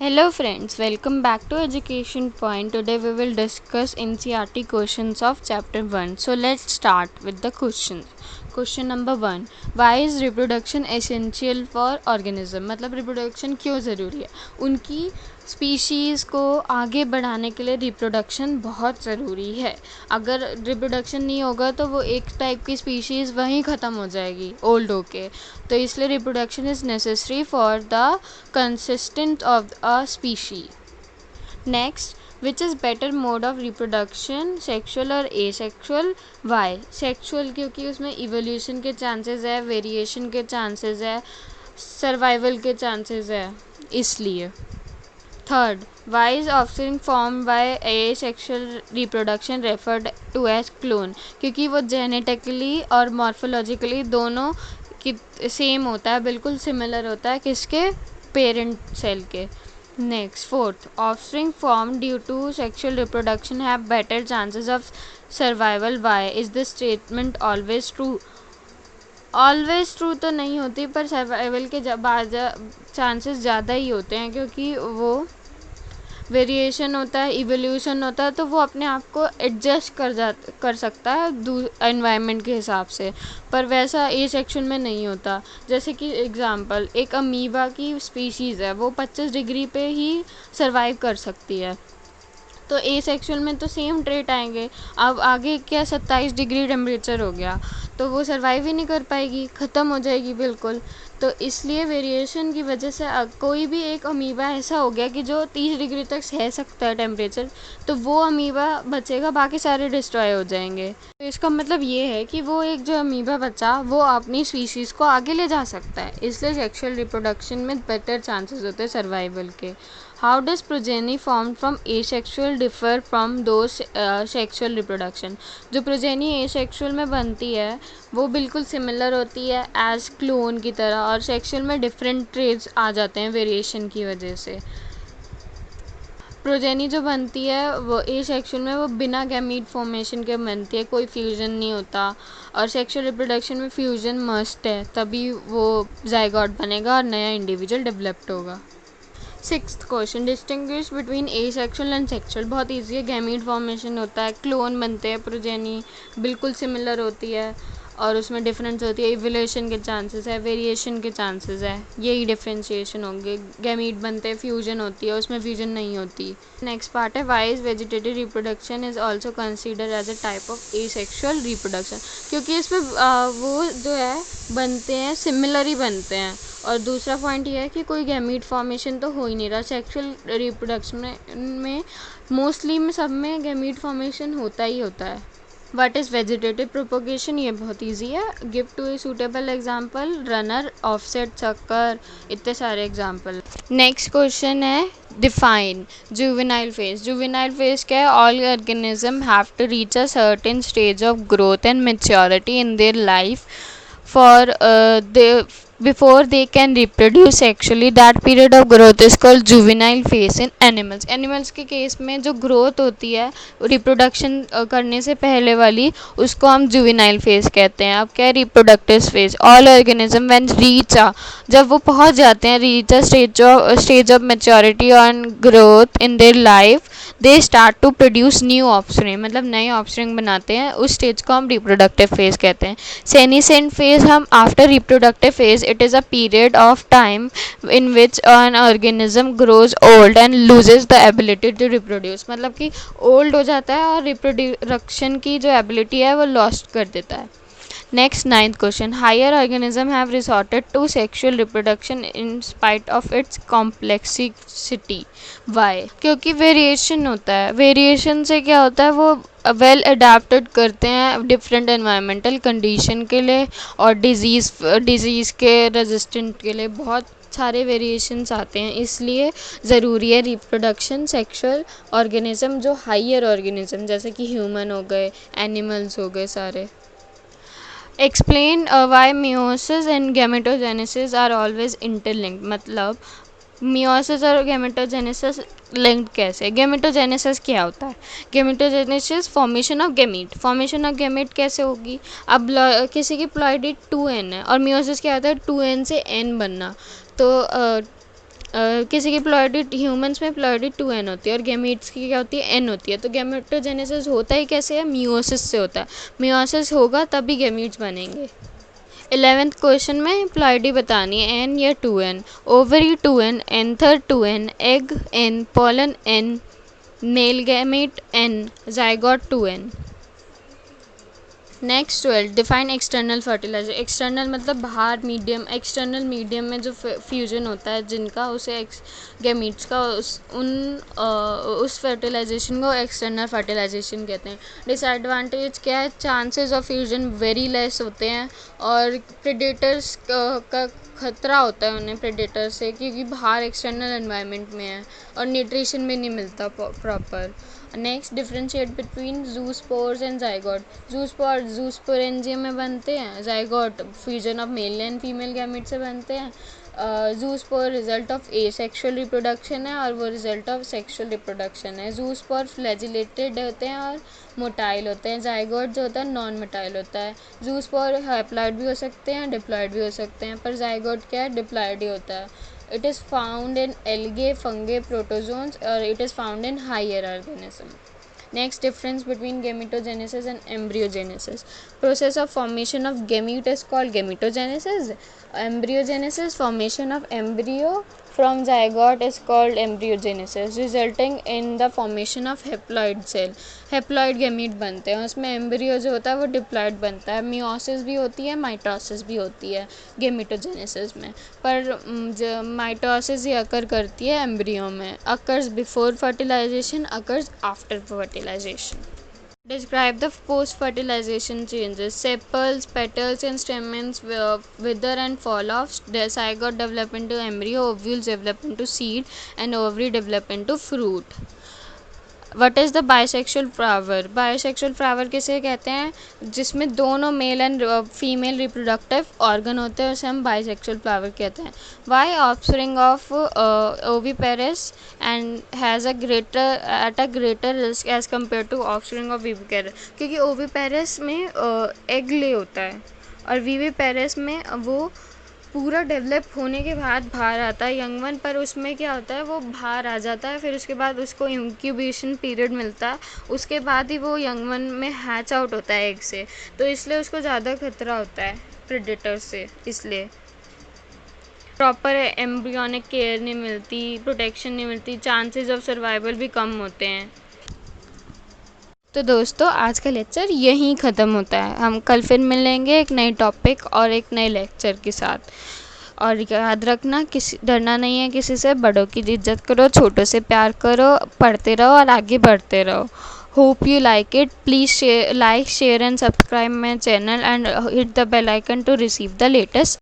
Hello friends, welcome back to Education Point. Today we will discuss NCERT questions of chapter 1. So let's start with the questions. Question number 1. Why is reproduction essential for organism? मतलब reproduction क्यों ज़रूरी है? उनकी species को आगे बढ़ाने के लिए रिप्रोडक्शन बहुत ज़रूरी है. अगर रिप्रोडक्शन नहीं होगा तो वो एक टाइप की स्पीशीज़ वहीं ख़त्म हो जाएगी ओल्ड होके. तो इसलिए reproduction is necessary for the consistent of a species. Next, which is better mode of reproduction, sexual और एसेक्शुअल? वाई? सेक्शुअल क्योंकि उसमें इवोल्यूशन के चांसेस है, वेरिएशन के चांसेस है, सर्वाइवल के चांसेस है, इसलिए. Third, why is offspring form by asexual reproduction referred to as clone? क्योंकि वो जेनेटिकली और मॉर्फोलॉजिकली दोनों की सेम होता है, बिल्कुल सिमिलर होता है किसके? पेरेंट सेल के. Next, fourth, offspring form due to sexual reproduction have better chances of survival. Why is this statement always true? Always true तो नहीं होती, पर सर्वाइवल के चांसेस ज़्यादा ही होते हैं क्योंकि वो वेरिएशन होता है, इवोल्यूशन होता है, तो वो अपने आप को एडजस्ट कर सकता है एनवायरनमेंट के हिसाब से. पर वैसा ए सेक्शन में नहीं होता. जैसे कि एग्जांपल, एक अमीबा की स्पीशीज़ है, वो 25 डिग्री पे ही सर्वाइव कर सकती है. तो ए सेक्शन में तो सेम ट्रेट आएंगे. अब आगे क्या 27 डिग्री टेम्परेचर हो गया तो वो सर्वाइव ही नहीं कर पाएगी, ख़त्म हो जाएगी बिल्कुल. तो इसलिए वेरिएशन की वजह से कोई भी एक अमीबा ऐसा हो गया कि जो 30 डिग्री तक सह सकता है टेम्परेचर, तो वो अमीबा बचेगा, बाकी सारे डिस्ट्रॉय हो जाएंगे. तो इसका मतलब ये है कि वो एक जो अमीबा बचा वो अपनी स्पीशीज़ को आगे ले जा सकता है. इसलिए सेक्शुअल रिप्रोडक्शन में बेटर चांसेस होते हैं सर्वाइवल के. How does progeny form from asexual differ from those sexual reproduction? जो प्रोजेनी एसेक्सुअल में बनती है वो बिल्कुल सिमिलर होती है एज क्लोन की तरह, और सेक्शुअल में डिफरेंट ट्रेट्स आ जाते हैं वेरिएशन की वजह से. प्रोजेनी जो बनती है वो ए सेक्शुअल में वो बिना गैमीट फॉर्मेशन के बनती है, कोई फ्यूजन नहीं होता. और सेक्शुअल रिप्रोडक्शन में फ्यूजन मस्ट है, तभी वो जाइगोट बनेगा और नया इंडिविजुअल डेवलप्ड होगा. Sixth question, distinguish between A sexual and sexual? बहुत ईजी है. गैमीट फॉर्मेशन होता है, क्लोन बनते हैं, प्रोजेनी बिल्कुल सिमिलर होती है और उसमें डिफरेंस होती है, इवोल्यूशन के चांसेस है, वेरिएशन के चांसेस है, यही डिफ्रेंशिएशन होंगे. गैमीट बनते हैं, फ्यूजन होती है, उसमें फ्यूजन नहीं होती. नेक्स्ट पार्ट है, why is vegetative reproduction is also consider as a type of asexual reproduction? क्योंकि इसमें वो जो है बनते हैं, सिमिलर ही बनते हैं. और दूसरा पॉइंट ये है कि कोई गैमीट फॉर्मेशन तो हो ही नहीं रहा. सेक्शुअल रिप्रोडक्शन में मोस्टली में सब में गैमीट फॉर्मेशन होता ही होता है. What is vegetative propagation? ये बहुत इजी है. Give two a suitable example. Runner, offset, sucker, इतने सारे एग्जांपल. नेक्स्ट क्वेश्चन है, define juvenile phase. Juvenile phase क्या है? All organism have to reach a certain stage of growth and maturity in their life for before they can reproduce sexually. That period of growth is called juvenile phase in animals. Animals के case में जो growth होती है reproduction करने से पहले वाली, उसको हम जुवेनाइल फेज कहते हैं. अब क्या है? Reproductive phase. All organism when reach जब वो पहुंच जाते हैं reach a stage of maturity and growth in their life, they start to produce new offspring, मतलब नए ऑफस्प्रिंग बनाते हैं. उस स्टेज को हम रिप्रोडक्टिव फेज कहते हैं. सेनीसेंट फेज हम after reproductive phase, it is a period of time in which an organism grows old and loses the ability to reproduce. मतलब कि ओल्ड हो जाता है और रिप्रोडक्शन की जो एबिलिटी है वो लॉस्ट कर देता है. Next, ninth question, higher organism have resorted to sexual reproduction in spite of its complexity. Why? क्योंकि वेरिएशन होता है. वेरिएशन से क्या होता है? वो वेल अडेप्टेड करते हैं डिफरेंट एनवायरमेंटल कंडीशन के लिए और डिजीज़ के रेजिस्टेंट के लिए. बहुत सारे वेरिएशंस आते हैं, इसलिए ज़रूरी है रिप्रोडक्शन सेक्शुअल ऑर्गेनिज्म जो हायर ऑर्गेनिज्म जैसे कि ह्यूमन हो गए, एनिमल्स हो गए सारे. Explain why meiosis and gametogenesis are always interlinked. मतलब मियोसिस और गैमेटोजेनेसिस लिंक्ड कैसे? गैमेटोजेनेसिस क्या होता है? Gametogenesis formation of gamete. Formation of gamete कैसे होगी? अब किसी की प्लॉइडी 2n है और मियोसिस क्या होता है? 2n से n बनना. तो किसी की प्लॉइडी ह्यूमंस में प्लॉइडी 2n होती है और गैमीट्स की क्या होती है, n होती है। तो गैमेटोजेनेसिस होता ही कैसे है, मियोसिस से होता है। मियोसिस होगा तभी गैमीट्स बनेंगे। 11th क्वेश्चन में प्लॉइडी बतानी है, n या 2n। Ovary 2n, anther 2n, egg n, pollen n, male gamete n, zygote 2n। Next 12, define external fertiliser. External मतलब बाहर, मीडियम, एक्सटर्नल मीडियम में जो फ्यूजन होता है जिनका, उसे गैमीट्स का उस फर्टिलाइजेशन को एक्सटर्नल फर्टिलाइजेशन कहते हैं। डिसएडवांटेज क्या है, chances of fusion very less होते हैं और प्रेडेटर्स का खतरा होता है उन्हें प्रेडेटर से, क्योंकि बाहर एक्सटर्नल एनवायरनमेंट में है और न्यूट्रिशन भी नहीं मिलता proper. Next, differentiate between zoospores and zygote. Zoosporangium में बनते हैं, zygote fusion of male and female gamete से बनते हैं। Zoospore result of asexual reproduction है और वो रिजल्ट ऑफ सेक्सुअल रिप्रोडक्शन है। जूस्पोर फ्लैजिलेटेड होते हैं और मोटाइल होते हैं। जाइगोट जो होता है नॉन मोटाइल होता है। जूस्पोर हैप्लॉइड भी हो सकते हैं, डिप्लॉइड भी हो सकते हैं, पर जाइगोट क्या है, डिप्लॉइड ही होता है। It is found in algae, fungi, protozoans, or it is found in higher organism. Next, difference between gametogenesis and embryogenesis. Process of formation of gamete is called gametogenesis. Embryogenesis, formation of embryo from zygote, is called embryogenesis, resulting in the formation of haploid cell. Haploid gamete बनते हैं, उसमें embryo जो होता है वो diploid बनता है। Meiosis भी होती है, माइटोसिस भी होती है गेमेटोजेनेसिस में, पर जो माइटोसिस ही अकर करती है एम्ब्रियो में। Occurs before fertilisation, occurs after fertilisation. Describe the post-fertilization changes. Sepals, petals and stamens wither and fall off. The zygote develop into embryo, ovules develop into seed and ovary develop into fruit. What is the bisexual flower. Bisexual flower किसे कहते हैं, जिसमें दोनों male and female reproductive organ होते हैं, उसे हम bisexual flower कहते हैं। Why offspring of oviparous and has a greater risk as compare to offspring of viviparous, क्योंकि ओविपेरस में एग ले होता है और विविपेरस में वो पूरा डेवलप होने के बाद बाहर आता है यंग वन, पर उसमें क्या होता है, वो बाहर आ जाता है, फिर उसके बाद उसको इंक्यूबेशन पीरियड मिलता है, उसके बाद ही वो यंग वन में हैच आउट होता है एग से, तो इसलिए उसको ज़्यादा खतरा होता है प्रेडेटर से। इसलिए प्रॉपर एम्ब्रियोनिक केयर नहीं मिलती, प्रोटेक्शन नहीं मिलती, चांसेस ऑफ सर्वाइवल भी कम होते हैं। तो दोस्तों, आज का लेक्चर यहीं ख़त्म होता है। हम कल फिर मिलेंगे एक नए टॉपिक और एक नए लेक्चर के साथ। और याद रखना, किसी डरना नहीं है किसी से, बड़ों की इज्जत करो, छोटों से प्यार करो, पढ़ते रहो और आगे बढ़ते रहो। Hope you like it. Please like, share and subscribe my channel and hit the bell icon to receive the latest